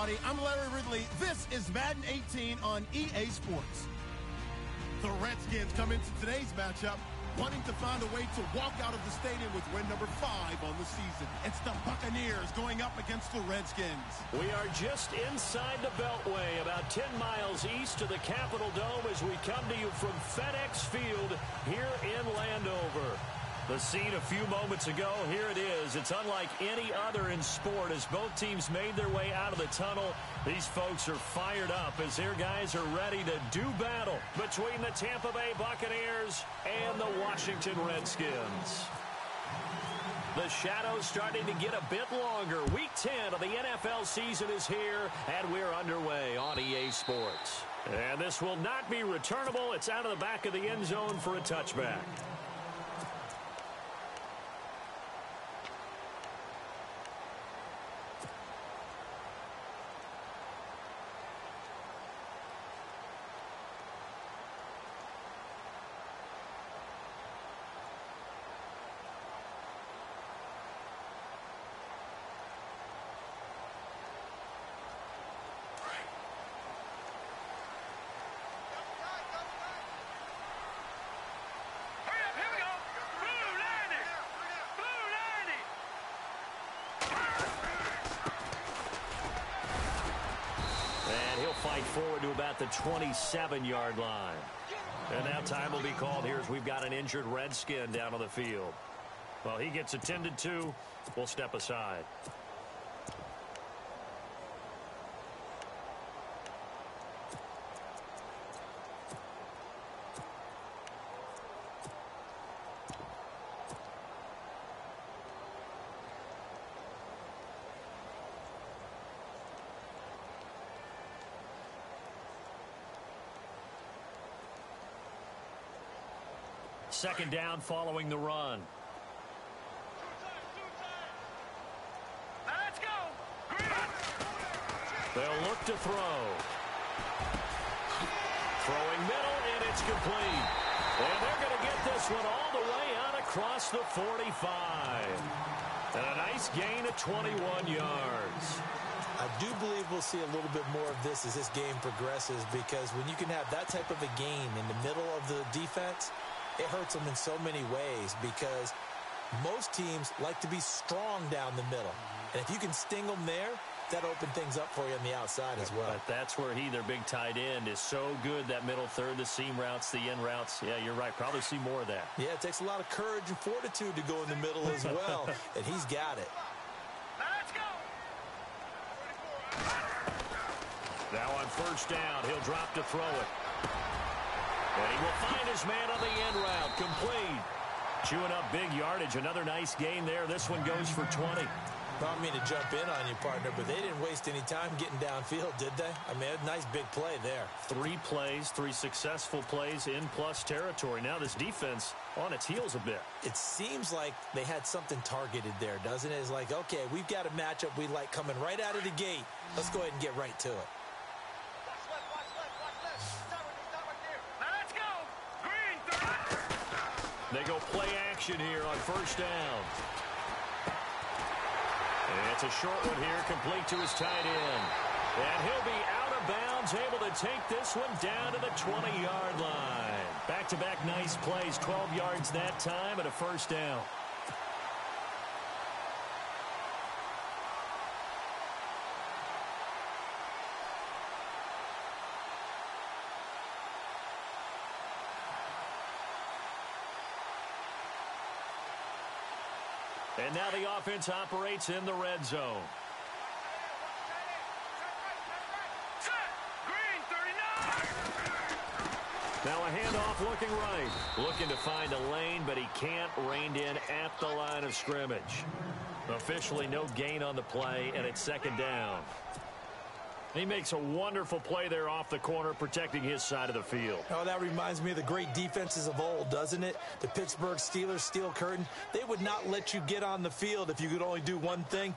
everybody. I'm Larry Ridley. This is Madden 18 on EA Sports. The Redskins come into today's matchup wanting to find a way to walk out of the stadium with win number 5 on the season. It's the Buccaneers going up against the Redskins. We are just inside the Beltway, about 10 miles east of the Capitol Dome as we come to you from FedEx Field here in Landover. The scene a few moments ago, here it is. It's unlike any other in sport as both teams made their way out of the tunnel. These folks are fired up as their guys are ready to do battle between the Tampa Bay Buccaneers and the Washington Redskins. The shadow's starting to get a bit longer. Week 10 of the NFL season is here, and we're underway on EA Sports. And this will not be returnable. It's out of the back of the end zone for a touchback. Fight forward to about the 27-yard line. And now time will be called here as we've got an injured Redskin down on the field. Well, he gets attended to. We'll step aside. Second down following the run. Let's go. They'll look to throw. Throwing middle, and it's complete. And they're going to get this one all the way out across the 45. And a nice gain of 21 yards. I do believe we'll see a little bit more of this as this game progresses, because when you can have that type of a gain in the middle of the defense, it hurts them in so many ways, because most teams like to be strong down the middle. And if you can sting them there, that opens things up for you on the outside as well. But that's where their big tight end, is so good, that middle third, the seam routes, the in routes. Yeah, you're right. Probably see more of that. Yeah, it takes a lot of courage and fortitude to go in the middle as well, and he's got it. Let's go. Now on first down, he'll drop to throw it. And he will find his man on the end route. Complete. Chewing up big yardage. Another nice gain there. This one goes for 20. I don't mean to jump in on you, partner, but they didn't waste any time getting downfield, did they? I mean, a nice big play there. 3 plays, 3 successful plays in plus territory. Now this defense on its heels a bit. It seems like they had something targeted there, doesn't it? It's like, okay, we've got a matchup we like coming right out of the gate. Let's go ahead and get right to it. They go play action here on first down. And it's a short one here, complete to his tight end. And he'll be out of bounds, able to take this one down to the 20-yard line. Back-to-back nice plays, 12 yards that time, and a first down. And now the offense operates in the red zone. Now a handoff looking right. Looking to find a lane, but he can't. Reined in at the line of scrimmage. Officially no gain on the play, and it's second down. He makes a wonderful play there off the corner, protecting his side of the field. Oh, that reminds me of the great defenses of old, doesn't it? The Pittsburgh Steelers, steel curtain. They would not let you get on the field if you could only do one thing.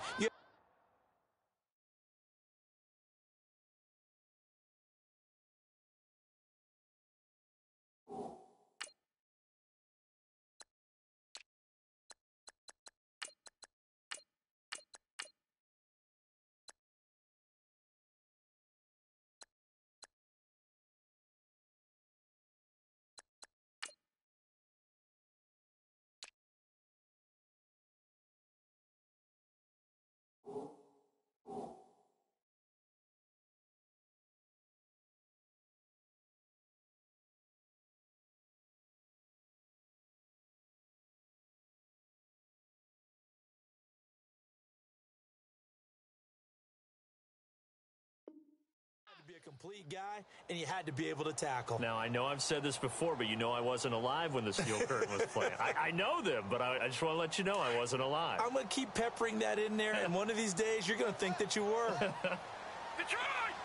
complete guy, and you had to be able to tackle. Now, I know I've said this before, but you know I wasn't alive when the Steel Curtain was playing. I know them, but I just want to let you know I wasn't alive. I'm going to keep peppering that in there, and one of these days you're going to think that you were. Detroit!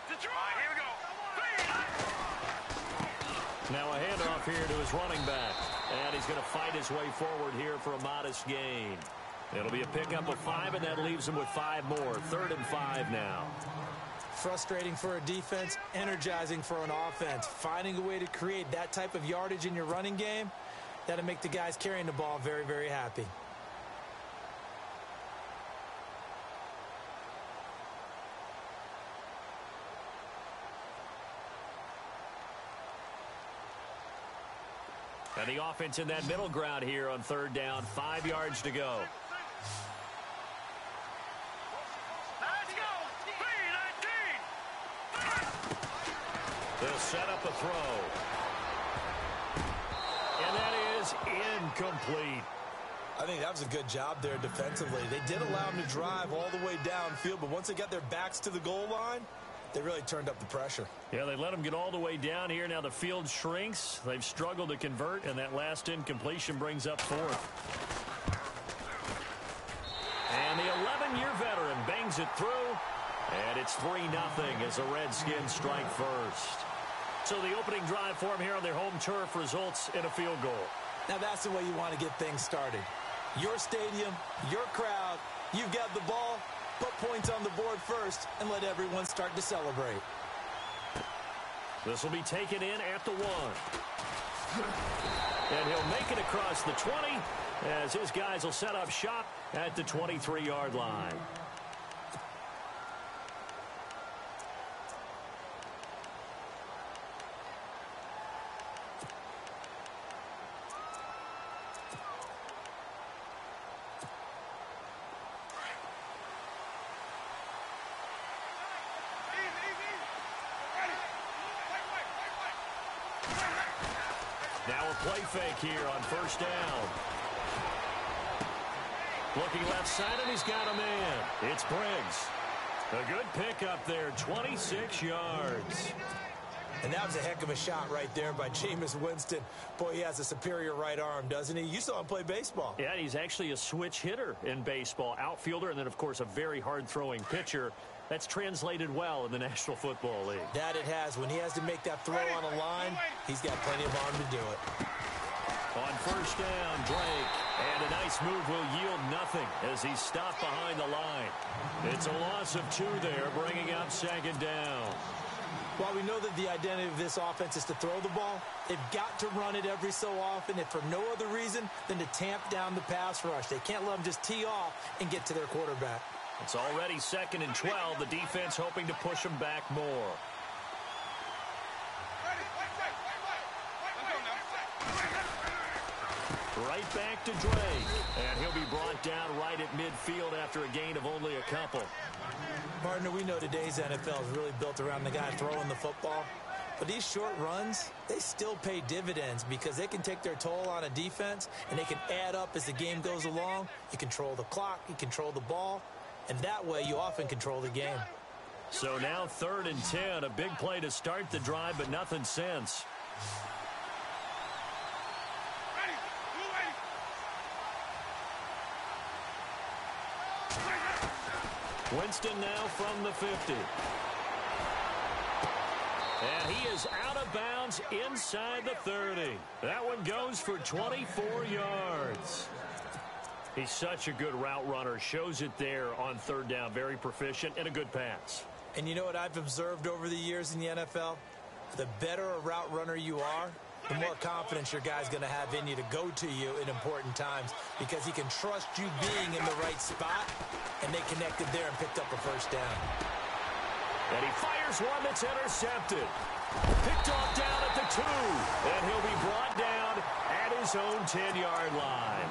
Detroit! Here we go. Now a handoff here to his running back. And he's going to fight his way forward here for a modest gain. It'll be a pickup of 5, and that leaves him with 5 more. 3rd and 5 now. Frustrating for a defense, energizing for an offense. Finding a way to create that type of yardage in your running game, that'll make the guys carrying the ball very, very happy. And the offense in that middle ground here on 3rd down. 5 yards to go. Let's go! B-19! They'll set up a throw. And that is incomplete. I think that was a good job there defensively. They did allow them to drive all the way downfield, but once they got their backs to the goal line, they really turned up the pressure. Yeah, they let them get all the way down here. Now the field shrinks. They've struggled to convert, and that last incompletion brings up 4th. And the 11-year veteran bangs it through, and it's 3-0 as the Redskins strike first. So the opening drive for them here on their home turf results in a field goal. Now that's the way you want to get things started. Your stadium, your crowd, you've got the ball. Put points on the board first and let everyone start to celebrate. This will be taken in at the 1. And he'll make it across the 20 as his guys will set up shop at the 23-yard line. Now a play fake here on 1st down. Looking left side, and he's got a man. It's Briggs. A good pickup there, 26 yards. And that was a heck of a shot right there by Jameis Winston. Boy, he has a superior right arm, doesn't he? You saw him play baseball. Yeah, he's actually a switch hitter in baseball. Outfielder, and then, of course, a very hard-throwing pitcher. That's translated well in the National Football League. That it has. When he has to make that throw on a line, he's got plenty of arm to do it. On 1st down, Drake. And a nice move will yield nothing as he's stopped behind the line. It's a loss of 2 there, bringing up 2nd down. While we know that the identity of this offense is to throw the ball, they've got to run it every so often, if for no other reason than to tamp down the pass rush. They can't let them just tee off and get to their quarterback. It's already 2nd and 12. The defense hoping to push them back more. Right back to Drake. And he'll be brought down right at midfield after a gain of only a couple. Partner, we know today's NFL is really built around the guy throwing the football. But these short runs, they still pay dividends because they can take their toll on a defense, and they can add up as the game goes along. You control the clock, you control the ball, and that way you often control the game. So now 3rd and 10, a big play to start the drive, but nothing since. Winston now from the 50. And he is out of bounds inside the 30. That one goes for 24 yards. He's such a good route runner. Shows it there on 3rd down. Very proficient and a good pass. And you know what I've observed over the years in the NFL? The better a route runner you are, the more confidence your guy's going to have in you to go to you in important times because he can trust you being in the right spot, and they connected there and picked up a 1st down. And he fires one that's intercepted. Picked off down at the 2. And he'll be brought down at his own 10-yard line.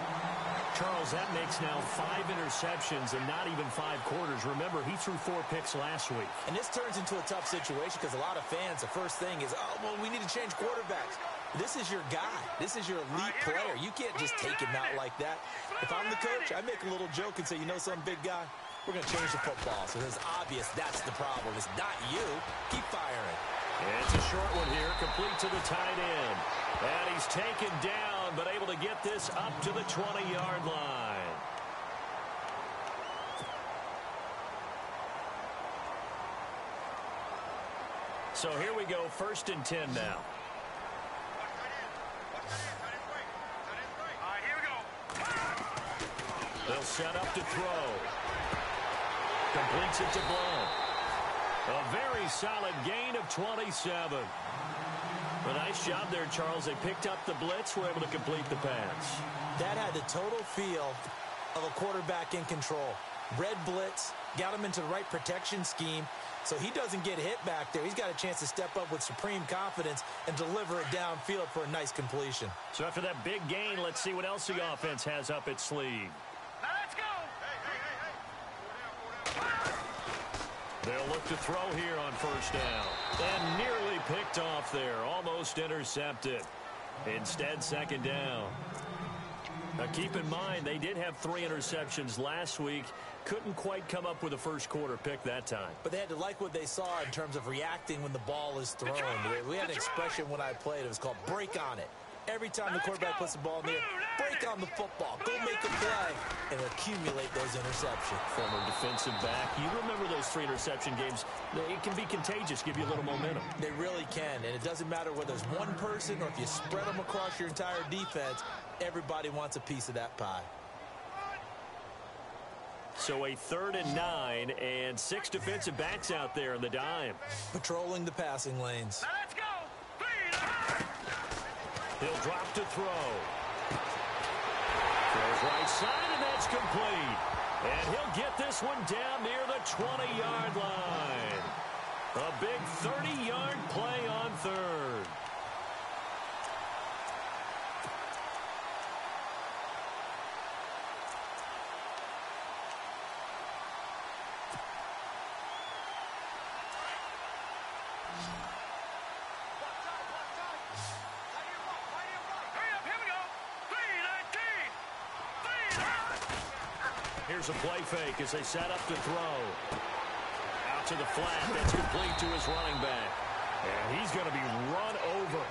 Charles, that makes now 5 interceptions and not even 5 quarters. Remember, he threw 4 picks last week. And this turns into a tough situation because a lot of fans, the first thing is, oh, well, we need to change quarterbacks. This is your guy. This is your elite player. You can't just take him out like that. If I'm the coach, I make a little joke and say, you know something, big guy? we're going to change the football. So it's obvious that's the problem. It's not you. Keep firing. It's a short one here, complete to the tight end. And he's taken down, but able to get this up to the 20-yard line. So here we go, 1st and 10 now. All right, here we go. They'll set up to throw. Completes it to Blount. A very solid gain of 27. A nice job there, Charles. They picked up the blitz, were able to complete the pass. That had the total feel of a quarterback in control. Red blitz, got him into the right protection scheme, so he doesn't get hit back there. He's got a chance to step up with supreme confidence and deliver it downfield for a nice completion. So after that big gain, let's see what else the offense has up its sleeve. Now let's go. They'll look to throw here on 1st down. And nearly picked off there. Almost intercepted. Instead, 2nd down. Now keep in mind, they did have 3 interceptions last week. Couldn't quite come up with a first quarter pick that time. But they had to like what they saw in terms of reacting when the ball is thrown. We had an expression when I played. It was called break on it. Every time the quarterback puts the ball in the air, break on the football. Go make a play and accumulate those interceptions. Former defensive back. You remember those 3 interception games. It can be contagious, give you a little momentum. They really can, and it doesn't matter whether it's one person or if you spread them across your entire defense, everybody wants a piece of that pie. So a 3rd and 9 and 6 defensive backs out there in the dime. Patrolling the passing lanes. Now let's go. He'll drop to throw. Throws right side, and that's complete. And he'll get this one down near the 20-yard line. A big 30-yard play on 3rd. Here's a play fake as they set up to throw. Out to the flat. That's complete to his running back. And he's going to be run over.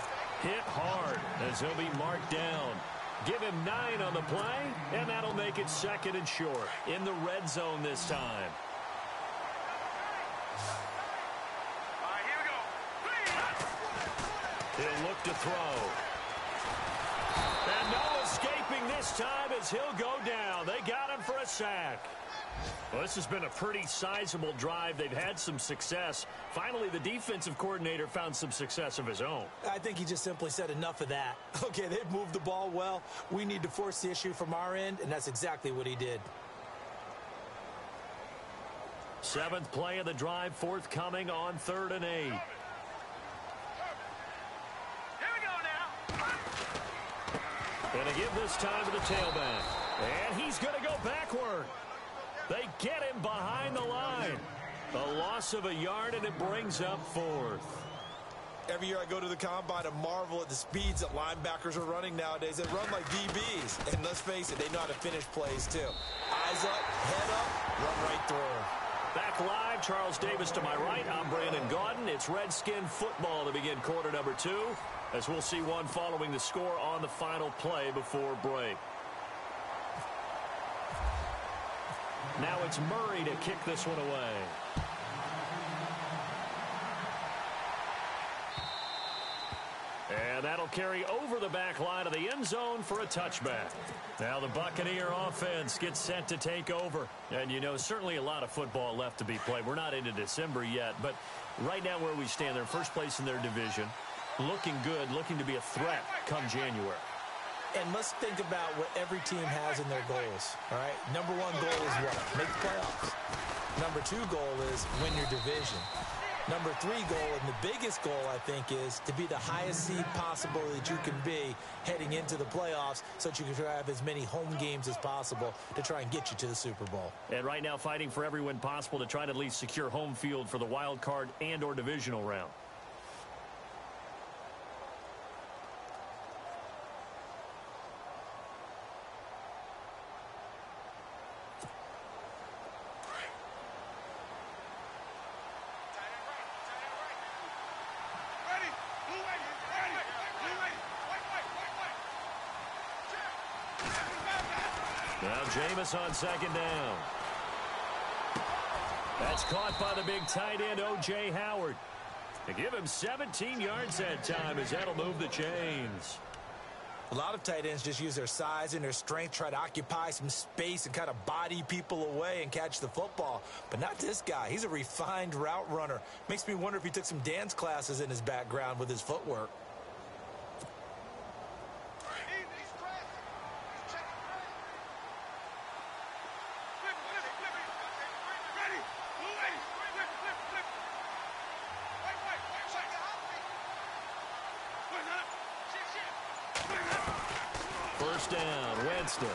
Hit hard as he'll be marked down. Give him 9 on the play, and that'll make it 2nd and short. In the red zone this time. All right, here we go. He'll look to throw. And no escaping this time as he'll go down. They got him for a sack. Well, this has been a pretty sizable drive. They've had some success. Finally, the defensive coordinator found some success of his own. I think he just simply said enough of that. Okay, they've moved the ball well. We need to force the issue from our end, and that's exactly what he did. 7th play of the drive, forthcoming on 3rd and 8. Going to give this time to the tailback. And he's going to go backward. They get him behind the line. A loss of a yard, and it brings up 4th. Every year I go to the combine and marvel at the speeds that linebackers are running nowadays. They run like DBs. And let's face it, they know how to finish plays too. Eyes up, head up, run right through. Back live, Charles Davis to my right. I'm Brandon Gaudin. It's Redskin football to begin quarter number 2. As we'll see one following the score on the final play before break. Now it's Murray to kick this one away. And that'll carry over the back line of the end zone for a touchback. Now the Buccaneer offense gets set to take over. And, you know, certainly a lot of football left to be played. We're not into December yet, but right now where we stand, they're first place in their division. Looking good, looking to be a threat come January. And let's think about what every team has in their goals, all right? Number 1 goal is what? Make the playoffs. Number 2 goal is win your division. Number 3 goal, and the biggest goal, I think, is to be the highest seed possible that you can be heading into the playoffs so that you can have as many home games as possible to try and get you to the Super Bowl. And right now fighting for every win possible to try to at least secure home field for the wild card and or divisional round. Now Jameis on second down. That's caught by the big tight end, O.J. Howard. They give him 17 yards that time as that'll move the chains. A lot of tight ends just use their size and their strength, try to occupy some space and kind of body people away and catch the football. But not this guy. He's a refined route runner. Makes me wonder if he took some dance classes in his background with his footwork. First down, Winston.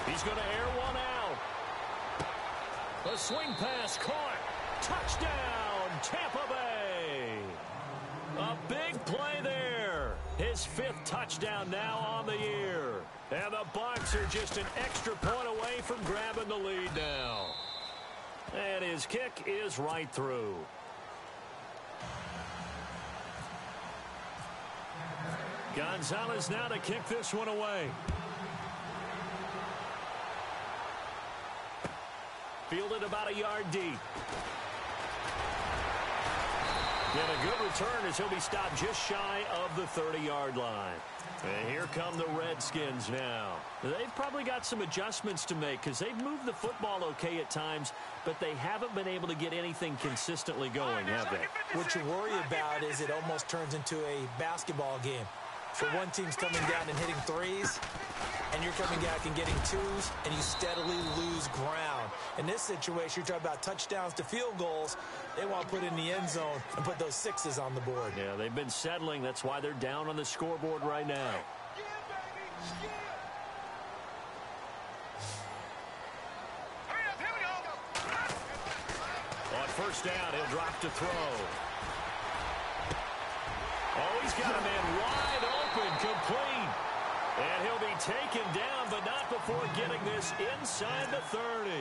He's going to air one out. A swing pass caught. Touchdown, Tampa Bay. A big play there. His 5th touchdown now on the year. And the Bucs are just an extra point away from grabbing the lead now. And his kick is right through. Gonzalez now to kick this one away. Fielded about a yard deep. And a good return as he'll be stopped just shy of the 30-yard line. And here come the Redskins now. They've probably got some adjustments to make because they've moved the football okay at times, but they haven't been able to get anything consistently going, have they? What you worry about is it almost turns into a basketball game. So one team's coming down and hitting threes, and you're coming back and getting twos, and you steadily lose ground. In this situation, you're talking about touchdowns to field goals. They want to put in the end zone and put those sixes on the board. Yeah, they've been settling. That's why they're down on the scoreboard right now. On first down, he'll drop to throw. Oh, he's got a man wide open, complete. And he'll be taken down, but not before getting this inside the 30.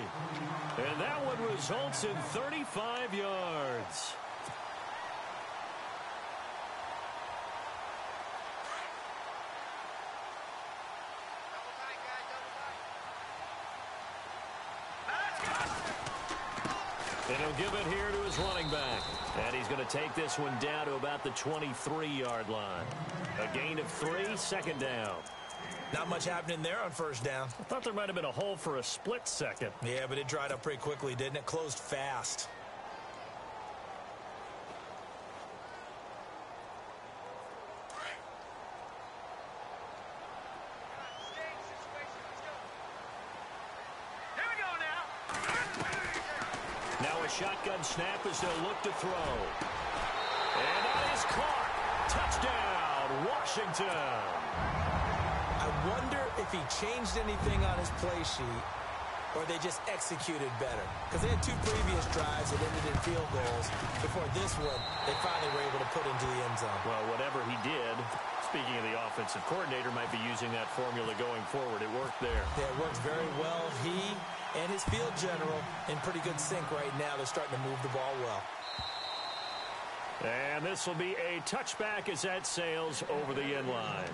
And that one results in 35 yards. And he'll give it here to his running back. And he's going to take this one down to about the 23-yard line. A gain of 3, second down. Not much happening there on first down. I thought there might have been a hole for a split second. Yeah, but it dried up pretty quickly, didn't it? Closed fast. Shotgun snap as they'll look to throw. And that is caught. Touchdown, Washington. I wonder if he changed anything on his play sheet or they just executed better. Because they had 2 previous drives that ended in field goals. Before this one, they finally were able to put into the end zone. Well, whatever he did, speaking of the offensive coordinator, might be using that formula going forward. It worked there. Yeah, it worked very well. He and his field general in pretty good sync right now. They're starting to move the ball well. And this will be a touchback as that sails over the end line.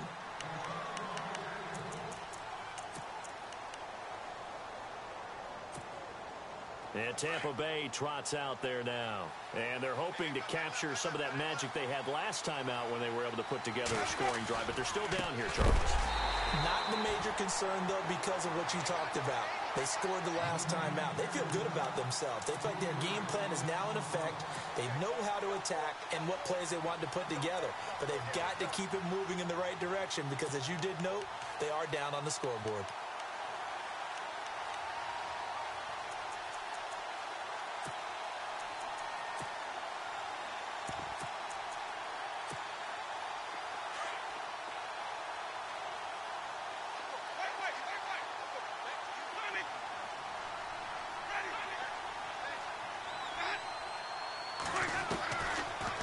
And Tampa Bay trots out there now. And they're hoping to capture some of that magic they had last time out when they were able to put together a scoring drive. But they're still down here, Charles. Not the major concern, though, because of what you talked about. They scored the last time out. They feel good about themselves. They feel like their game plan is now in effect. They know how to attack and what plays they want to put together. But they've got to keep it moving in the right direction because, as you did note, they are down on the scoreboard.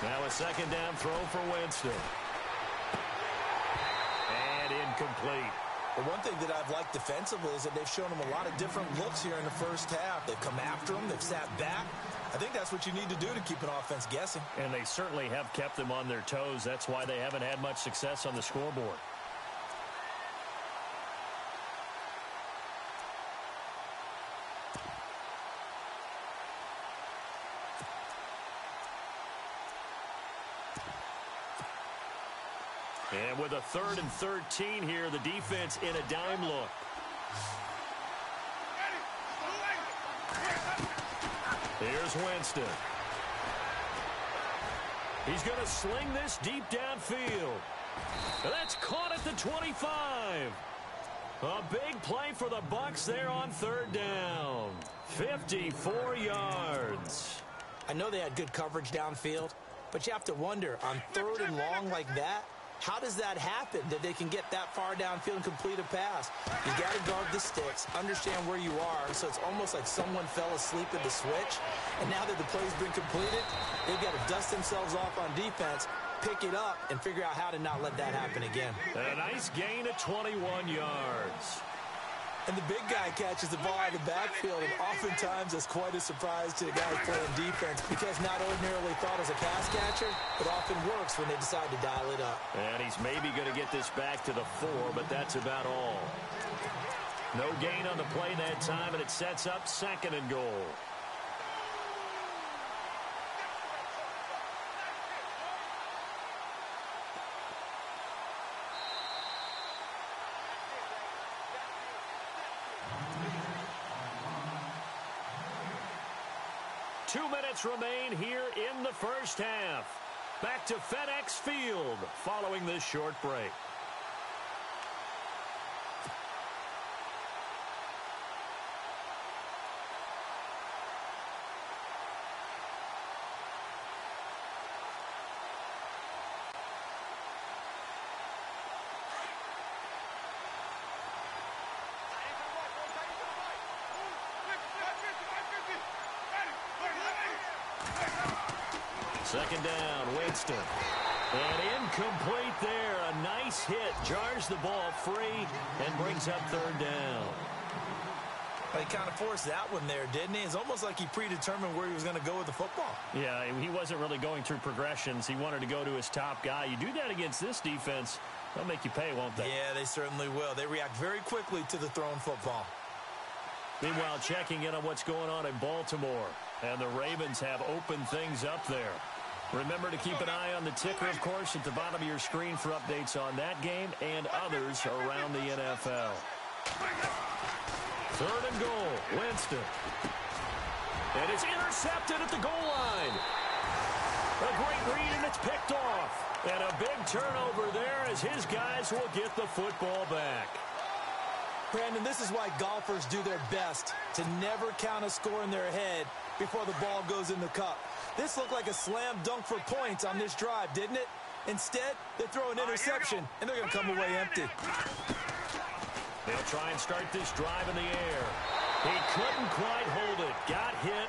Now a second down throw for Winston. And incomplete. The one thing that I've liked defensively is that they've shown them a lot of different looks here in the first half. They've come after them. They've sat back. I think that's what you need to do to keep an offense guessing. And they certainly have kept them on their toes. That's why they haven't had much success on the scoreboard. And with a 3rd and 13 here, the defense in a dime look. Here's Winston. He's going to sling this deep downfield. That's caught at the 25. A big play for the Bucs there on 3rd down. 54 yards. I know they had good coverage downfield, but you have to wonder, on 3rd and long like that, how does that happen that they can get that far downfield and complete a pass? You got to guard the sticks, understand where you are, so it's almost like someone fell asleep at the switch, and now that the play's been completed, they've got to dust themselves off on defense, pick it up, and figure out how to not let that happen again. A nice gain of 21 yards. And the big guy catches the ball out of the backfield, and oftentimes it's quite a surprise to the guys playing defense because not ordinarily thought as a pass catcher, but often works when they decide to dial it up. And he's maybe going to get this back to the 4, but that's about all. No gain on the play that time, and it sets up 2nd and goal. Two minutes remain here in the first half. Back to FedEx Field following this short break. Second down, Winston. And incomplete there. A nice hit. Jars the ball free and brings up 3rd down. Well, he kind of forced that one there, didn't he? It's almost like he predetermined where he was going to go with the football. Yeah, he wasn't really going through progressions. He wanted to go to his top guy. You do that against this defense, they'll make you pay, won't they? Yeah, they certainly will. They react very quickly to the thrown football. Meanwhile, checking in on what's going on in Baltimore. And the Ravens have opened things up there. Remember to keep an eye on the ticker, of course, at the bottom of your screen for updates on that game and others around the NFL. 3rd and goal, Winston. And it's intercepted at the goal line. A great read, and it's picked off. And a big turnover there as his guys will get the football back. Brandon, this is why golfers do their best to never count a score in their head before the ball goes in the cup. This looked like a slam dunk for points on this drive, didn't it? Instead, they throw an interception, and they're going to come away empty. They'll try and start this drive in the air. He couldn't quite hold it. Got hit.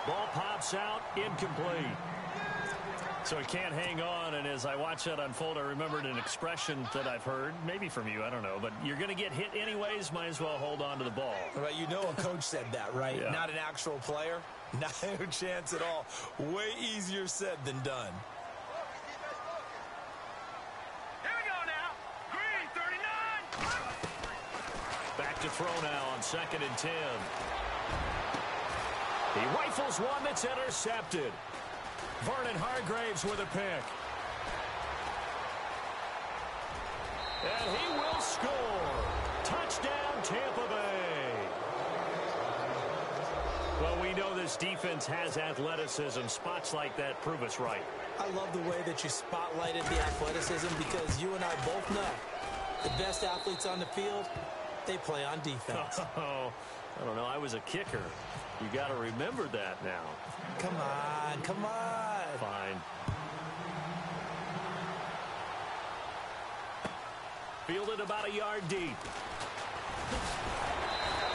Ball pops out. Incomplete. So he can't hang on, and as I watch that unfold, I remembered an expression that I've heard, maybe from you, I don't know, but you're going to get hit anyways, might as well hold on to the ball. Right, you know a coach said that, right? Yeah. Not an actual player. Not a chance at all. Way easier said than done. Here we go now. Green, 39. Back to throw now on 2nd and 10. He rifles one that's intercepted. Vernon Hargraves with a pick. And he will score. Touchdown, Tampa Bay. Well, we know this defense has athleticism. Spots like that prove us right. I love the way that you spotlighted the athleticism because you and I both know the best athletes on the field, they play on defense. Oh, I don't know. I was a kicker. You got to remember that now. Come on, come on. Fine. Fielded about a yard deep.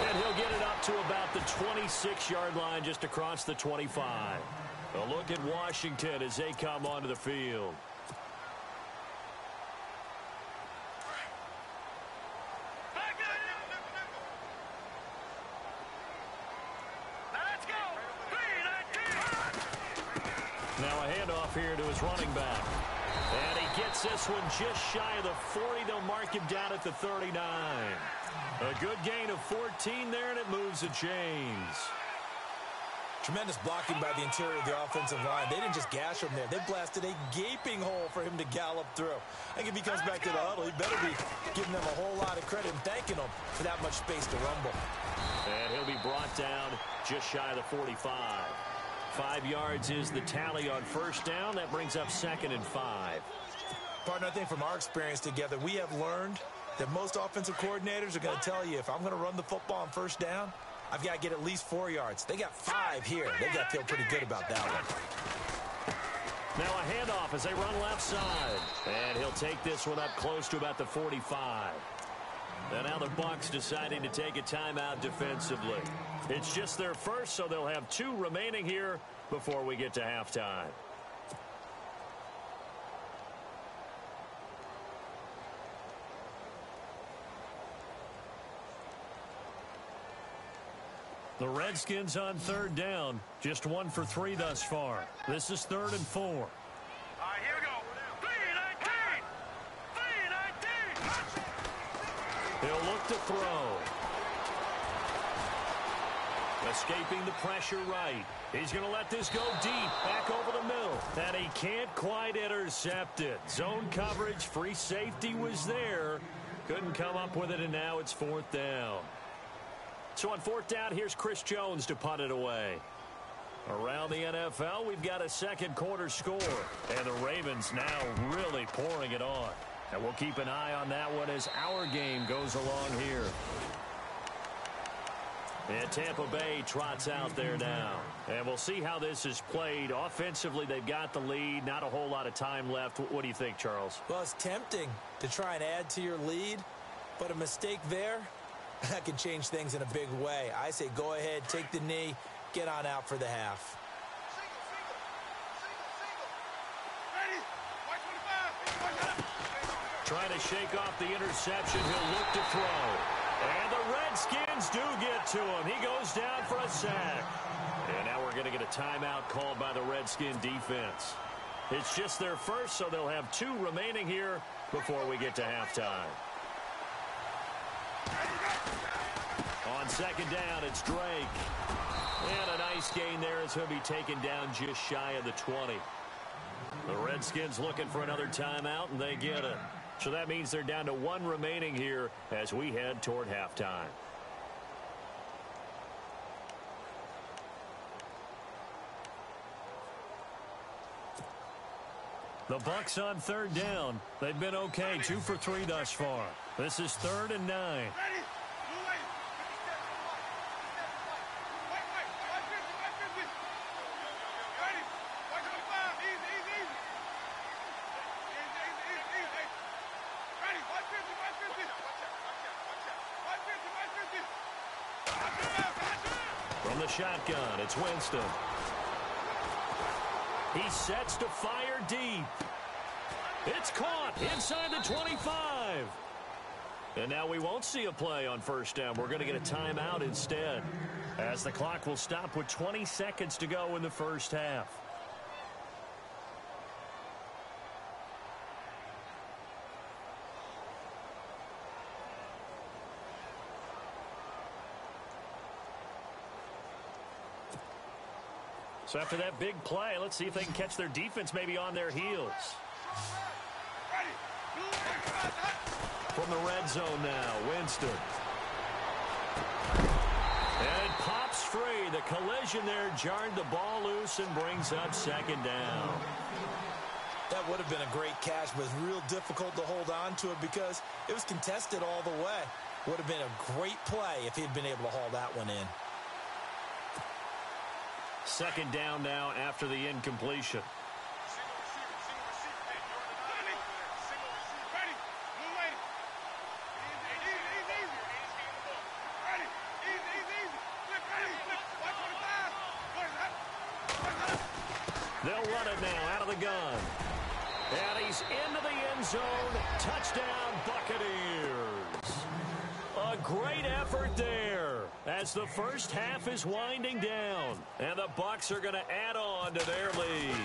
And he'll get it up to about the 26-yard line just across the 25. A look at Washington as they come onto the field. Let's go. Now a handoff here to his running back. And he gets this one just shy of the 40. They'll mark him down at the 39. A good gain of 14 there, and it moves the chains. Tremendous blocking by the interior of the offensive line. They didn't just gash him there. They blasted a gaping hole for him to gallop through. I think if he comes back to the huddle, he better be giving them a whole lot of credit and thanking them for that much space to rumble. And he'll be brought down just shy of the 45. 5 yards is the tally on first down. That brings up 2nd and 5. Partner, I think from our experience together, we have learned that most offensive coordinators are going to tell you, if I'm going to run the football on first down, I've got to get at least 4 yards. They got 5 here. They got to feel pretty good about that one. Now a handoff as they run left side. And he'll take this one up close to about the 45. And now the Bucs deciding to take a timeout defensively. It's just their first, so they'll have 2 remaining here before we get to halftime. The Redskins on 3rd down. Just 1 for 3 thus far. This is 3rd and 4. All right, here we go. 3-19. 3-19. He'll look to throw. Escaping the pressure right. He's going to let this go deep. Back over the middle. And he can't quite intercept it. Zone coverage, free safety was there. Couldn't come up with it, and now it's 4th down. So on 4th down, here's Chris Jones to punt it away. Around the NFL, we've got a second quarter score. And the Ravens now really pouring it on. And we'll keep an eye on that one as our game goes along here. And Tampa Bay trots out there now. And we'll see how this is played. Offensively, they've got the lead. Not a whole lot of time left. What do you think, Charles? Well, it's tempting to try and add to your lead, but a mistake there, that can change things in a big way. I say go ahead, take the knee, get on out for the half. Trying to shake off the interception. He'll look to throw. And the Redskins do get to him. He goes down for a sack. And now we're going to get a timeout called by the Redskin defense. It's just their first, so they'll have 2 remaining here before we get to halftime. On 2nd down, it's Drake. And a nice gain there as he'll be taken down just shy of the 20. The Redskins looking for another timeout, and they get it. So that means they're down to 1 remaining here as we head toward halftime. The Bucs on 3rd down. They've been okay, 2 for 3 thus far. This is 3rd and 9. From the shotgun, it's Winston. He sets to fire deep. It's caught inside the 25. And now we won't see a play on first down. We're going to get a timeout instead, as the clock will stop with 20 seconds to go in the first half. So after that big play, let's see if they can catch their defense maybe on their heels. From the red zone now, Winston. And it pops free. The collision there jarred the ball loose and brings up 2nd down. That would have been a great catch, but it's real difficult to hold on to it because it was contested all the way. Would have been a great play if he'd been able to haul that one in. 2nd down now after the incompletion. They'll run it now out of the gun. And he's into the end zone. Touchdown, Buccaneers. A great effort there as the first half is winding down. And the Bucs are going to add on to their lead.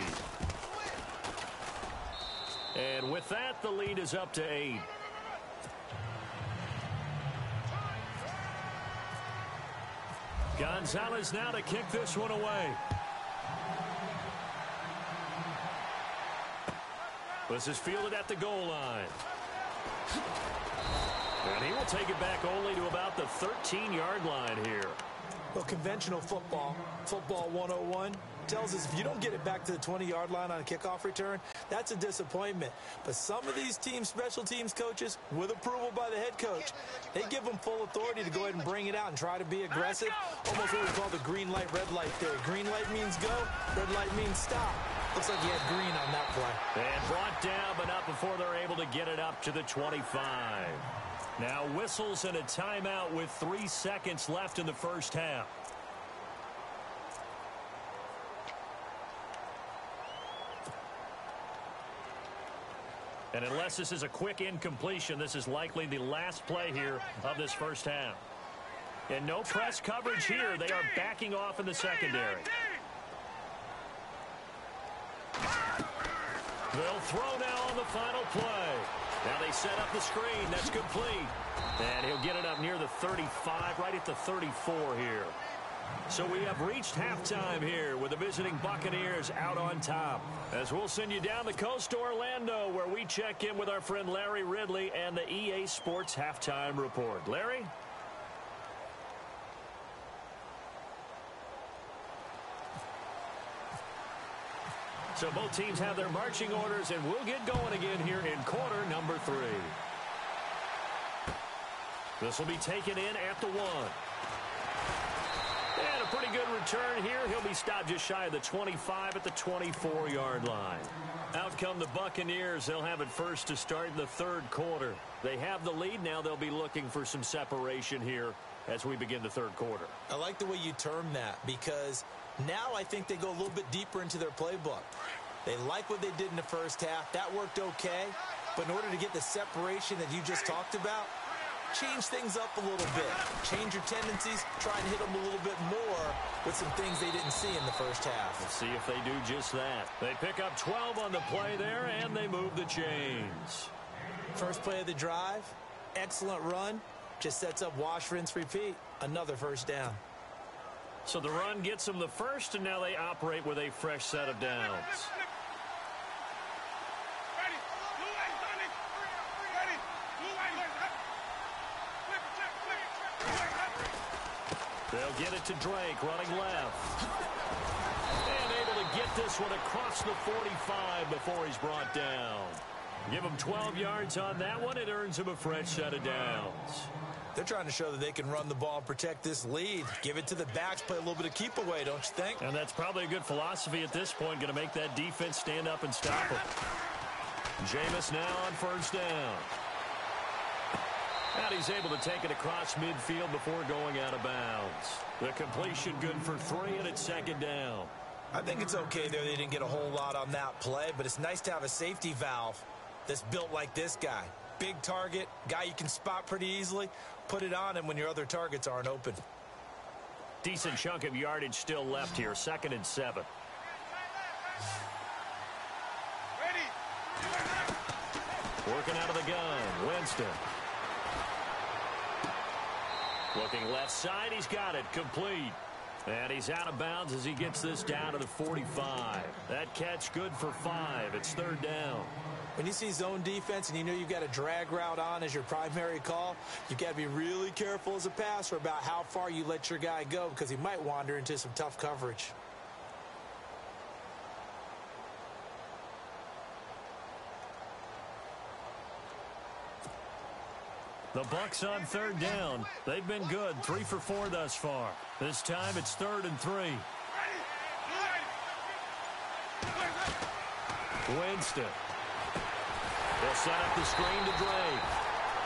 And with that, the lead is up to 8. Gonzalez now to kick this one away. This is fielded at the goal line. And he will take it back only to about the 13-yard line here. Well, conventional football 101, tells us if you don't get it back to the 20-yard line on a kickoff return, that's a disappointment. But some of these special teams coaches, with approval by the head coach, they give them full authority to go ahead and bring it out and try to be aggressive. Almost what we call the green light, red light theory. Green light means go, red light means stop. Looks like he had green on that play. And brought down, but not before they're able to get it up to the 25. Now whistles and a timeout with 3 seconds left in the first half. And unless this is a quick incompletion, this is likely the last play here of this first half. And no press coverage here. They are backing off in the secondary. They'll throw now on the final play. Now they set up the screen. That's complete. And he'll get it up near the 35, right at the 34 here. So we have reached halftime here with the visiting Buccaneers out on top. As we'll send you down the coast to Orlando, where we check in with our friend Larry Ridley and the EA Sports Halftime Report. Larry? So both teams have their marching orders, and we'll get going again here in quarter number 3. This will be taken in at the 1. And a pretty good return here. He'll be stopped just shy of the 25 at the 24-yard line. Out come the Buccaneers. They'll have it first to start in the third quarter. They have the lead. Now they'll be looking for some separation here as we begin the third quarter. I like the way you term that, because now I think they go a little bit deeper into their playbook. They like what they did in the first half. That worked okay. But in order to get the separation that you just talked about, change things up a little bit. Change your tendencies. Try and hit them a little bit more with some things they didn't see in the first half. Let's see if they do just that. They pick up 12 on the play there, and they move the chains. First play of the drive. Excellent run. Just sets up wash, rinse, repeat. Another first down. So the run gets them the first, and now they operate with a fresh set of downs. They'll get it to Drake, running left. And able to get this one across the 45 before he's brought down. Give him 12 yards on that one. It earns him a fresh set of downs. They're trying to show that they can run the ball and protect this lead. Give it to the backs, play a little bit of keep away, don't you think? And that's probably a good philosophy at this point. Going to make that defense stand up and stop him. Jameis now on first down. And he's able to take it across midfield before going out of bounds. The completion good for 3, and it's second down. I think it's okay there. They didn't get a whole lot on that play, but it's nice to have a safety valve that's built like this guy. Big target, guy you can spot pretty easily. Put it on him when your other targets aren't open. Decent chunk of yardage still left here. 2nd and 7. Working out of the gun. Winston. Looking left side. He's got it. Complete. And he's out of bounds as he gets this down to the 45. That catch good for 5. It's 3rd down. When you see zone defense and you know you've got a drag route on as your primary call, you've got to be really careful as a passer about how far you let your guy go, because he might wander into some tough coverage. The Bucs on 3rd down. They've been good. 3 for 4 thus far. This time it's 3rd and 3. Winston. They'll set up the screen to Drake.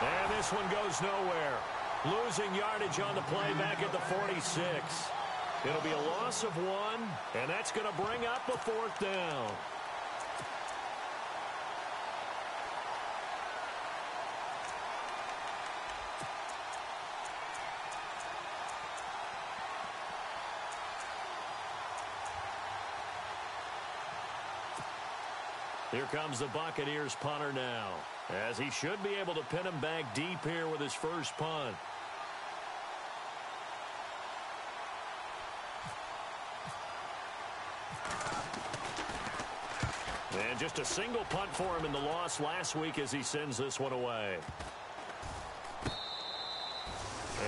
And this one goes nowhere. Losing yardage on the play back at the 46. It'll be a loss of 1, and that's going to bring up a 4th down. Here comes the Buccaneers punter now, as he should be able to pin him back deep here with his first punt. And just a single punt for him in the loss last week as he sends this one away.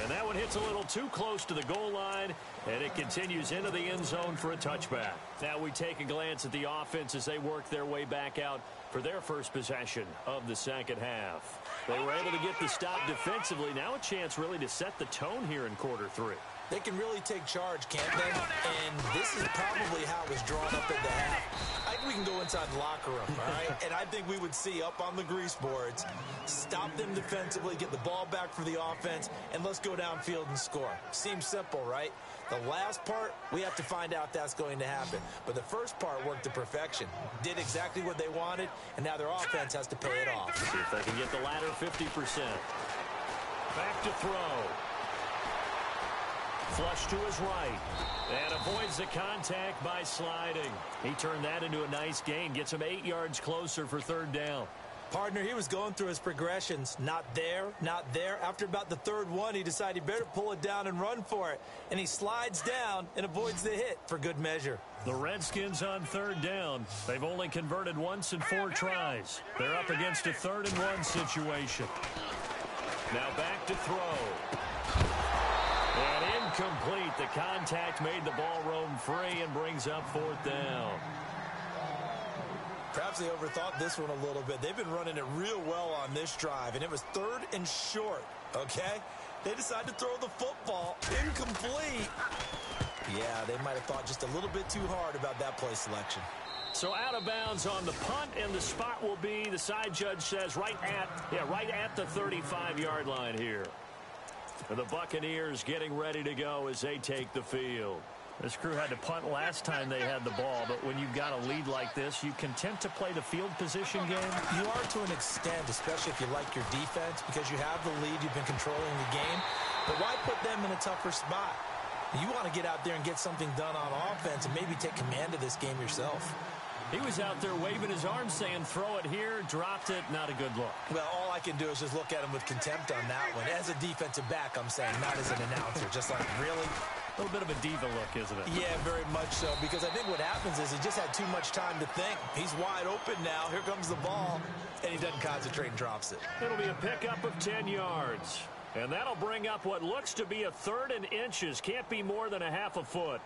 And that one hits a little too close to the goal line, and it continues into the end zone for a touchback. Now we take a glance at the offense as they work their way back out for their first possession of the second half. They were able to get the stop defensively. Now a chance really to set the tone here in quarter three. They can really take charge, can't they? And this is probably how it was drawn up in the half. I think we can go inside the locker room, all right? And I think we would see up on the grease boards, stop them defensively, get the ball back for the offense, and let's go downfield and score. Seems simple, right? The last part, we have to find out if that's going to happen. But the first part worked to perfection. Did exactly what they wanted, and now their offense has to pay it off. See if they can get the latter 50%. Back to throw. Flush to his right. And avoids the contact by sliding. He turned that into a nice gain. Gets him 8 yards closer for third down. Partner, he was going through his progressions. Not there, not there. After about the third one, he decided he better pull it down and run for it. And he slides down and avoids the hit for good measure. The Redskins on third down. They've only converted once in 4 tries. They're up against a 3rd and 1 situation. Now back to throw. And incomplete. The contact made the ball roam free and brings up 4th down. Perhaps they overthought this one a little bit. They've been running it real well on this drive, and it was 3rd and short, okay? They decided to throw the football. Incomplete. Yeah, they might have thought just a little bit too hard about that play selection. So out of bounds on the punt, and the spot will be, the side judge says, right at the 35-yard line here. And the Buccaneers getting ready to go as they take the field. This crew had to punt last time they had the ball, but when you've got a lead like this, you content to play the field position game? You are to an extent, especially if you like your defense, because you have the lead, you've been controlling the game. But why put them in a tougher spot? You want to get out there and get something done on offense and maybe take command of this game yourself. He was out there waving his arms saying, throw it here, dropped it, not a good look. Well, all I can do is just look at him with contempt on that one. As a defensive back, I'm saying, not as an announcer. Just like, really? A little bit of a diva look, isn't it? Yeah, very much so, because I think what happens is he just had too much time to think. He's wide open now. Here comes the ball, and he doesn't concentrate and drops it. It'll be a pickup of 10 yards. And that'll bring up what looks to be a 3rd and inches. Can't be more than a half a foot.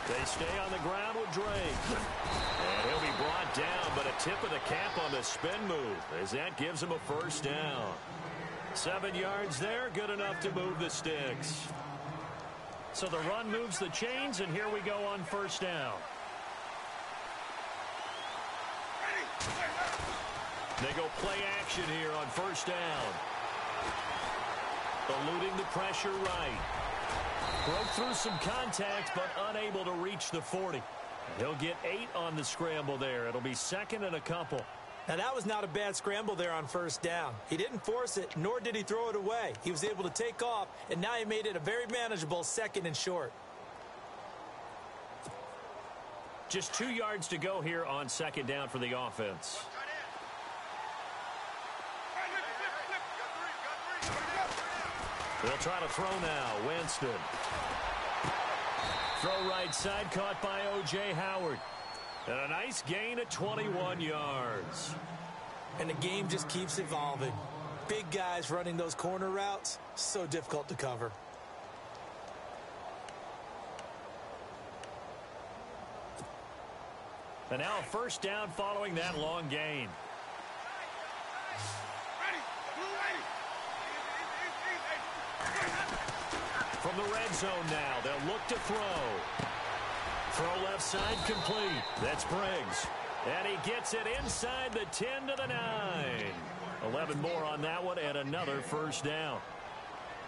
They stay on the ground with Drake. And he'll be brought down, but a tip of the cap on the spin move as that gives him a 1st down. 7 yards there, good enough to move the sticks. So the run moves the chains, and here we go on 1st down. They go play action here on 1st down. Eluding the pressure right. Broke through some contact, but unable to reach the 40. He'll get 8 on the scramble there. It'll be 2nd and a couple. Now, that was not a bad scramble there on 1st down. He didn't force it, nor did he throw it away. He was able to take off, and now he made it a very manageable 2nd and short. Just 2 yards to go here on 2nd down for the offense. They'll try to throw now. Winston. Throw right side, caught by O.J. Howard. And a nice gain at 21 yards. And the game just keeps evolving. Big guys running those corner routes, so difficult to cover. And now a 1st down following that long gain. From the red zone now, they'll look to throw. Throw left side complete. That's Briggs. And he gets it inside the 10 to the 9. 11 more on that one and another 1st down.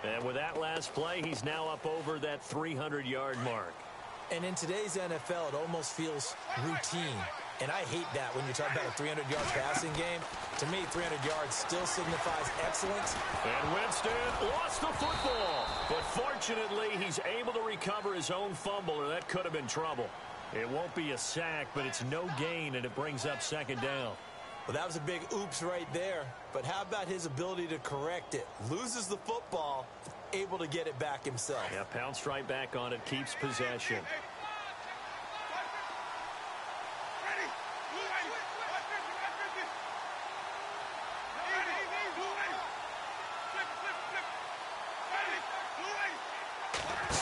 And with that last play, he's now up over that 300-yard mark. And in today's NFL, it almost feels routine. And I hate that when you talk about a 300-yard passing game. To me, 300 yards still signifies excellence. And Winston lost the football. But fortunately, he's able to recover his own fumble, or that could have been trouble. It won't be a sack, but it's no gain, and it brings up 2nd down. Well, that was a big oops right there. But how about his ability to correct it? Loses the football, able to get it back himself. Yeah, pounced right back on it, keeps possession.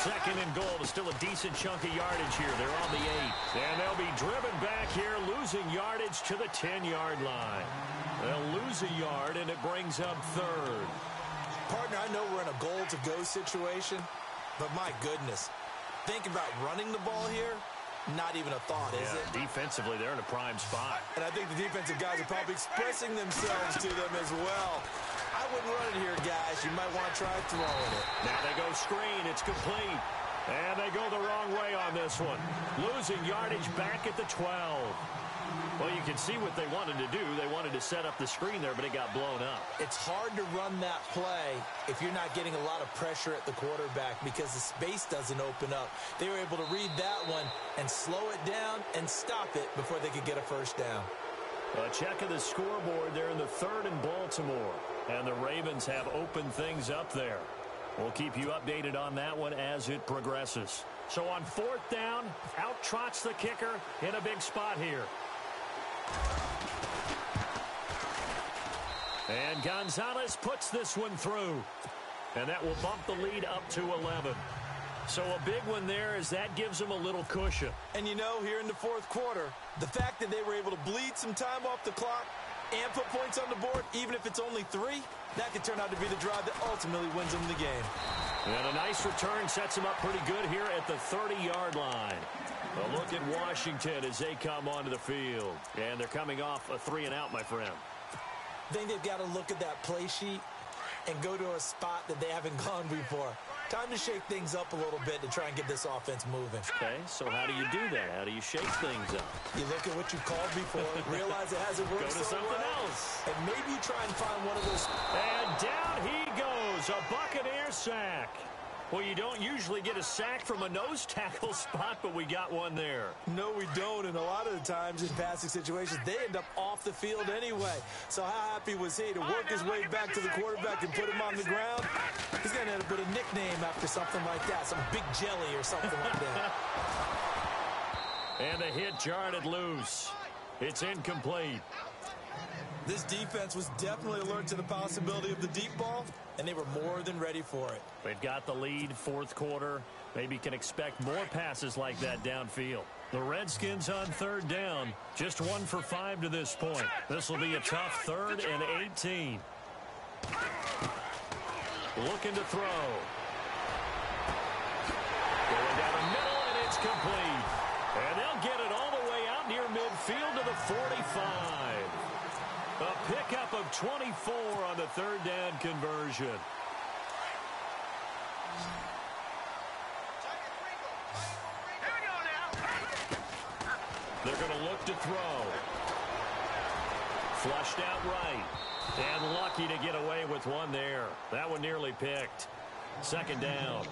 Second and goal is still a decent chunk of yardage here. They're on the 8. And they'll be driven back here, losing yardage to the 10-yard line. They'll lose a yard, and it brings up third. Partner, I know we're in a goal-to-go situation, but my goodness, think about running the ball here. Not even a thought, is it? Defensively, they're in a prime spot. And I think the defensive guys are probably expressing themselves to them as well. I wouldn't run it here, guys. You might want to try throwing it. Now they go screen. It's complete. And they go the wrong way on this one. Losing yardage back at the 12. Well, you can see what they wanted to do. They wanted to set up the screen there, but it got blown up. It's hard to run that play if you're not getting a lot of pressure at the quarterback because the space doesn't open up. They were able to read that one and slow it down and stop it before they could get a first down. A check of the scoreboard. They're in the 3rd in Baltimore. And the Ravens have opened things up there. We'll keep you updated on that one as it progresses. So on 4th down, out trots the kicker in a big spot here. And Gonzalez puts this one through. And that will bump the lead up to 11. So a big one there as that gives them a little cushion. And you know, here in the 4th quarter, the fact that they were able to bleed some time off the clock and put points on the board, even if it's only 3, that could turn out to be the drive that ultimately wins them the game. And a nice return sets them up pretty good here at the 30-yard line. A look at Washington as they come onto the field. And they're coming off a 3-and-out, my friend. I think they've got to look at that play sheet and go to a spot that they haven't gone before. Time to shake things up a little bit to try and get this offense moving. Okay, so how do you do that? How do you shake things up? You look at what you called before, realize it hasn't worked Go to so something well, else. and maybe you try and find one of those. And down he goes, a Buccaneer sack. Well, you don't usually get a sack from a nose tackle spot, but we got one there. No, we don't, and a lot of the times in passing situations, they end up off the field anyway. So how happy was he to work his way back to the quarterback and put him on the ground? He's going to end up with a nickname after something like that, some big jelly or something like that. And the hit jarred it loose. It's incomplete. This defense was definitely alert to the possibility of the deep ball, and they were more than ready for it. They've got the lead, 4th quarter. Maybe can expect more passes like that downfield. The Redskins on 3rd down, just 1 for 5 to this point. This will be a tough 3rd and 18. Looking to throw. Going down the middle, and it's complete. And they'll get it all the way out near midfield to the 45. A pickup of 24 on the 3rd down conversion. They're going to look to throw. Flushed out right. And lucky to get away with one there. That one nearly picked. 2nd down.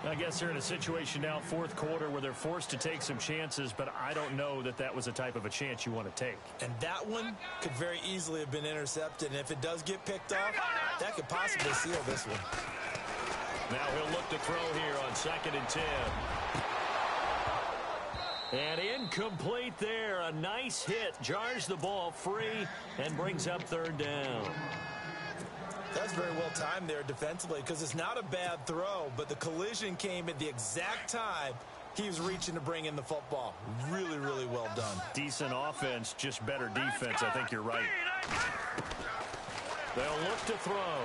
I guess they're in a situation now, 4th quarter, where they're forced to take some chances, but I don't know that that was the type of a chance you want to take. And that one could very easily have been intercepted, and if it does get picked off, that could possibly seal this one. Now he'll look to throw here on 2nd and 10. And incomplete there. A nice hit. Jars the ball free and brings up 3rd down. That's very well timed there defensively because it's not a bad throw, but the collision came at the exact time he was reaching to bring in the football. Really, really well done. Decent offense, just better defense. I think you're right. They'll look to throw.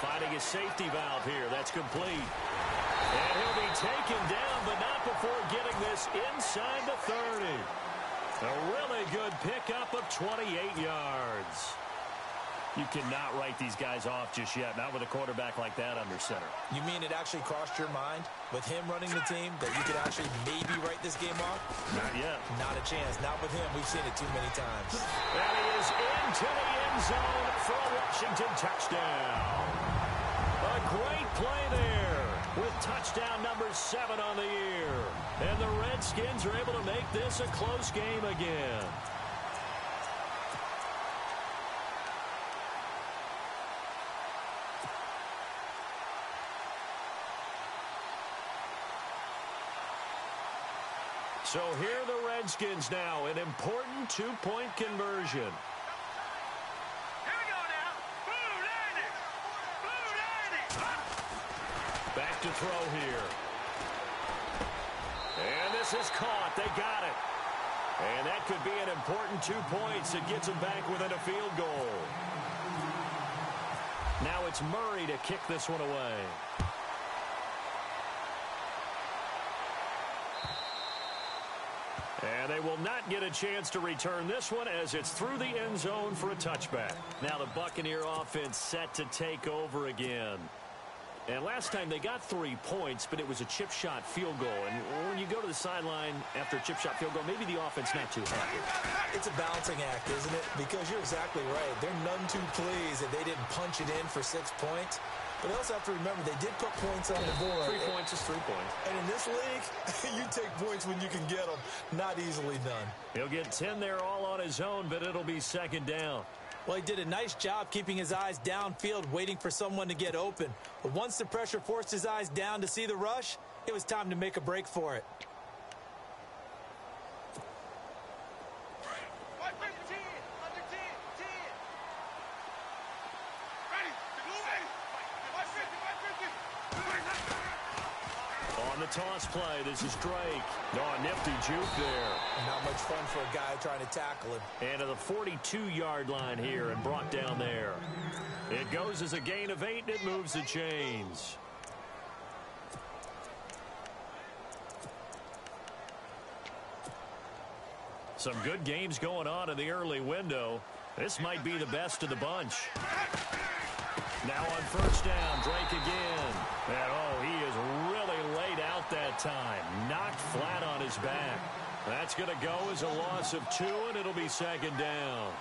Finding a safety valve here. That's complete. And he'll be taken down, but not before getting this inside the 30. A really good pickup of 28 yards. You cannot write these guys off just yet, not with a quarterback like that under center. You mean it actually crossed your mind with him running the team that you could actually maybe write this game off? Not yet. Not a chance. Not with him. We've seen it too many times. And he is into the end zone for a Washington touchdown. A great play there with touchdown number 7 on the year. And the Redskins are able to make this a close game again. So here are the Redskins now, an important 2-point conversion. Here we go now. Blue landing. Blue landing. Back to throw here. And this is caught. They got it. And that could be an important 2 points. It gets them back within a field goal. Now it's Murray to kick this one away. And they will not get a chance to return this one as it's through the end zone for a touchback. Now the Buccaneer offense set to take over again. And last time they got 3 points, but it was a chip shot field goal. And when you go to the sideline after a chip shot field goal, maybe the offense not too happy. It's a balancing act, isn't it? Because you're exactly right. They're none too pleased that they didn't punch it in for 6 points. But they also have to remember they did put points on the board. 3 points is 3 points. And in this league, you take points when you can get them. Not easily done. He'll get 10 there all on his own, but it'll be second down. Well, he did a nice job keeping his eyes downfield, waiting for someone to get open. But once the pressure forced his eyes down to see the rush, it was time to make a break for it. On the toss play, this is Drake. Oh, nifty juke there. Not much fun for a guy trying to tackle him. And to the 42-yard line here and brought down there. It goes as a gain of 8, and it moves the chains. Some good games going on in the early window. This might be the best of the bunch. Now on first down, Drake again. And oh, he is really laid out that time. Knocked flat on his back. That's going to go as a loss of 2, and it'll be second down.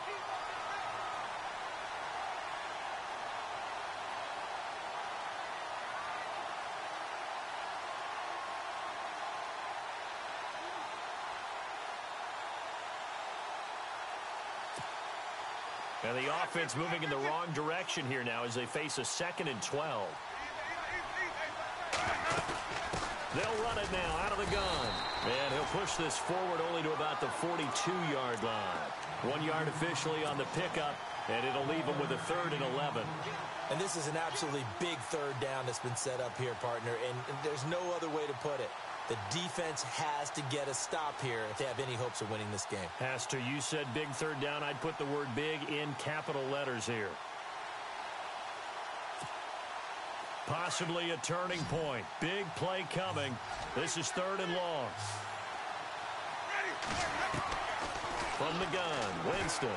And the offense moving in the wrong direction here now as they face a 2nd and 12. They'll run it now out of the gun. And he'll push this forward only to about the 42-yard line. 1 yard officially on the pickup, and it'll leave them with a 3rd and 11. And this is an absolutely big 3rd down that's been set up here, partner. And there's no other way to put it. The defense has to get a stop here if they have any hopes of winning this game. Has to. You said big 3rd down. I'd put the word big in capital letters here. Possibly a turning point. Big play coming. This is 3rd and long. From the gun, Winston.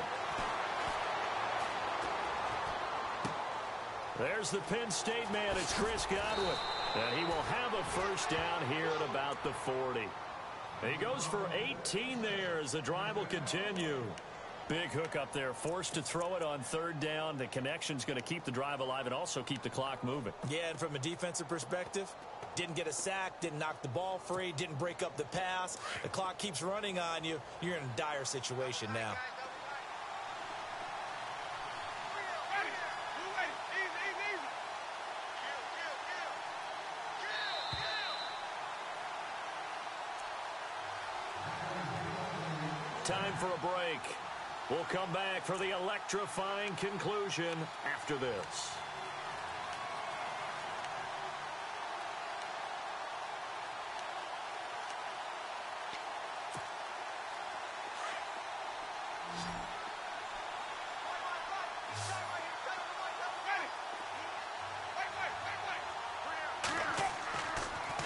There's the Penn State man. It's Chris Godwin. And he will have a first down here at about the 40. He goes for 18 there as the drive will continue. Big hook up there, forced to throw it on 3rd down. The connection's going to keep the drive alive and also keep the clock moving. Yeah, and from a defensive perspective, didn't get a sack, didn't knock the ball free, didn't break up the pass. The clock keeps running on you. You're in a dire situation now. Time for a break. We'll come back for the electrifying conclusion after this.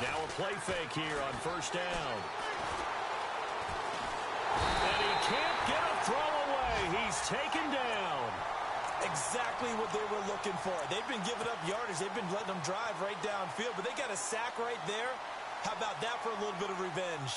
Now a play fake here on first down. And he can't get a throw away. He's taken down. Exactly what they were looking for. They've been giving up yardage. They've been letting them drive right downfield, but they got a sack right there. How about that for a little bit of revenge?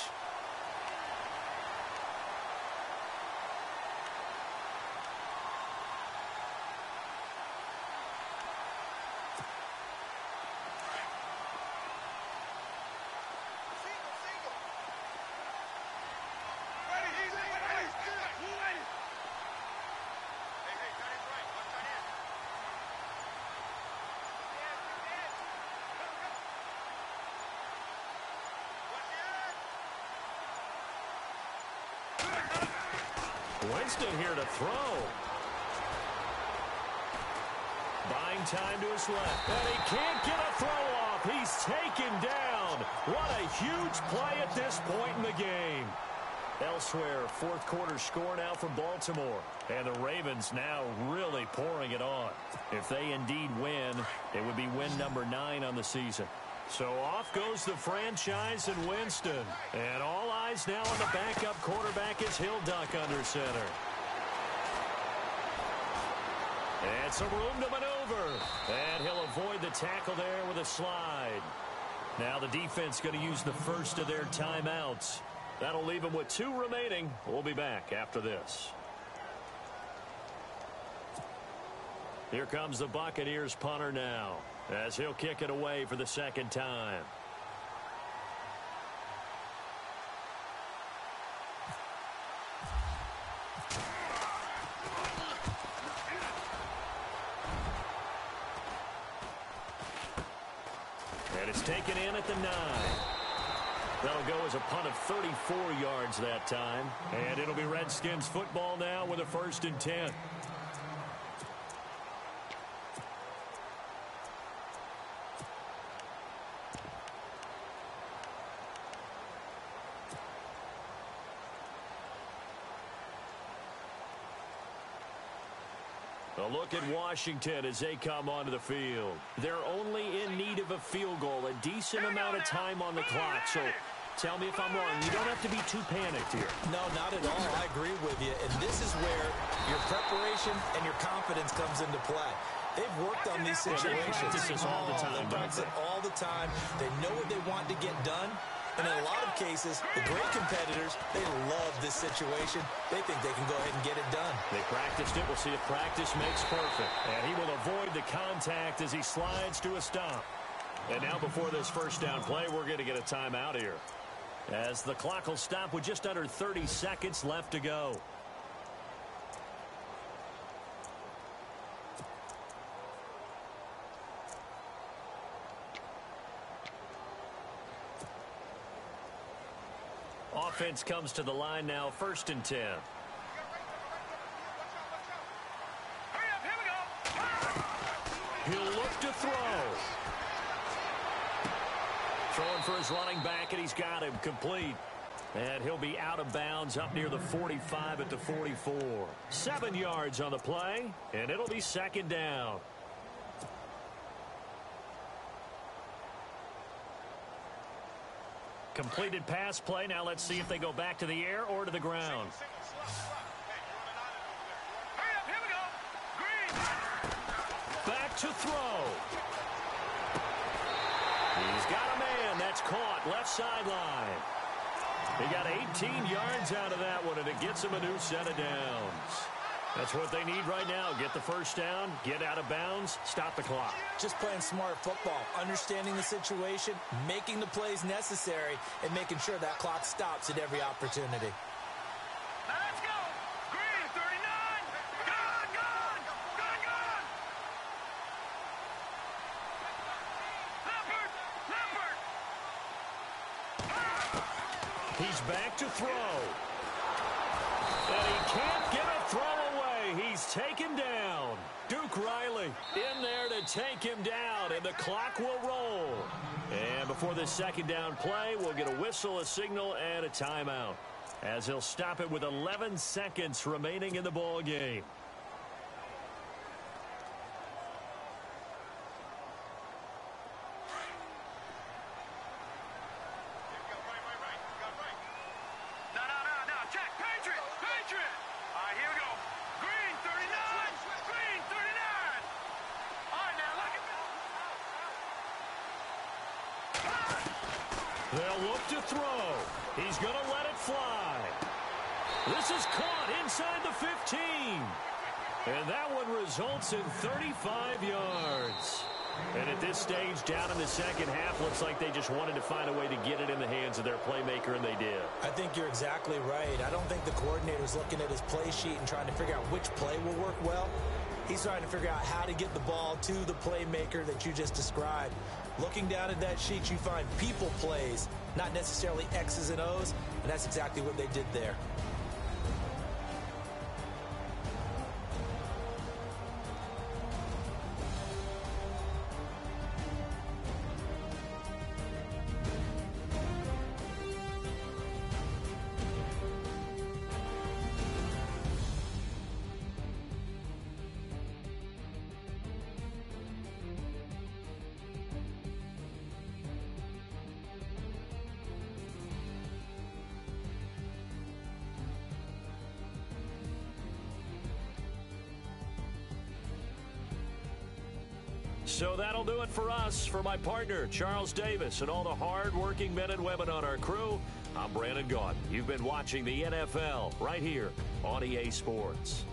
Winston here to throw. Buying time to his left. And he can't get a throw off. He's taken down. What a huge play at this point in the game. Elsewhere, fourth quarter score now for Baltimore. And the Ravens now really pouring it on. If they indeed win, it would be win number 9 on the season. So off goes the franchise and Winston. And all eyes now on the backup quarterback as he'll duck under center. And some room to maneuver. And he'll avoid the tackle there with a slide. Now the defense going to use the first of their timeouts. That'll leave him with 2 remaining. We'll be back after this. Here comes the Buccaneers punter now, as he'll kick it away for the second time. And it's taken in at the 9. That'll go as a punt of 34 yards that time. And it'll be Redskins football now with a 1st and 10. A look at Washington as they come onto the field. They're only in need of a field goal, a decent amount of time on the clock. So tell me if I'm wrong. You don't have to be too panicked here. No, not at all. I agree with you. And this is where your preparation and your confidence comes into play. They've worked on these situations. They practice this all the time. They practice it all the time. They know what they want to get done. And in a lot of cases, the great competitors, they love this situation. They think they can go ahead and get it done. They practiced it. We'll see if practice makes perfect. And he will avoid the contact as he slides to a stop. And now before this first down play, we're going to get a timeout here, as the clock will stop with just under 30 seconds left to go. Offense comes to the line now, 1st and 10. He'll look to throw. Throwing for his running back, and he's got him complete. And he'll be out of bounds up near the 45 at the 44. 7 yards on the play, and it'll be 2nd down. Completed pass play. Now let's see if they go back to the air or to the ground. Back to throw. He's got a man. That's caught. Left sideline. He got 18 yards out of that one, and it gets him a new set of downs. That's what they need right now. Get the first down, get out of bounds, stop the clock. Just playing smart football, understanding the situation, making the plays necessary, and making sure that clock stops at every opportunity. Now let's go. Green, 39. Gone, gone, gone, gone. Leopard, Leopard. He's back to throw. And he can't get a throw away. He's taken down. Duke Riley in there to take him down, and the clock will roll. And before this second down play, we'll get a whistle, a signal, and a timeout, as he'll stop it with 11 seconds remaining in the ball game. They'll look to throw. He's going to let it fly. This is caught inside the 15. And that one results in 35 yards. And at this stage, down in the second half, looks like they just wanted to find a way to get it in the hands of their playmaker, and they did. I think you're exactly right. I don't think the coordinator's looking at his play sheet and trying to figure out which play will work well. He's trying to figure out how to get the ball to the playmaker that you just described. Looking down at that sheet, you find people plays, not necessarily X's and O's, and that's exactly what they did there. So that'll do it for us. For my partner, Charles Davis, and all the hard-working men and women on our crew, I'm Brandon Gaudin. You've been watching the NFL right here on EA Sports.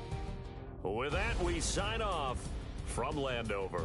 With that, we sign off from Landover.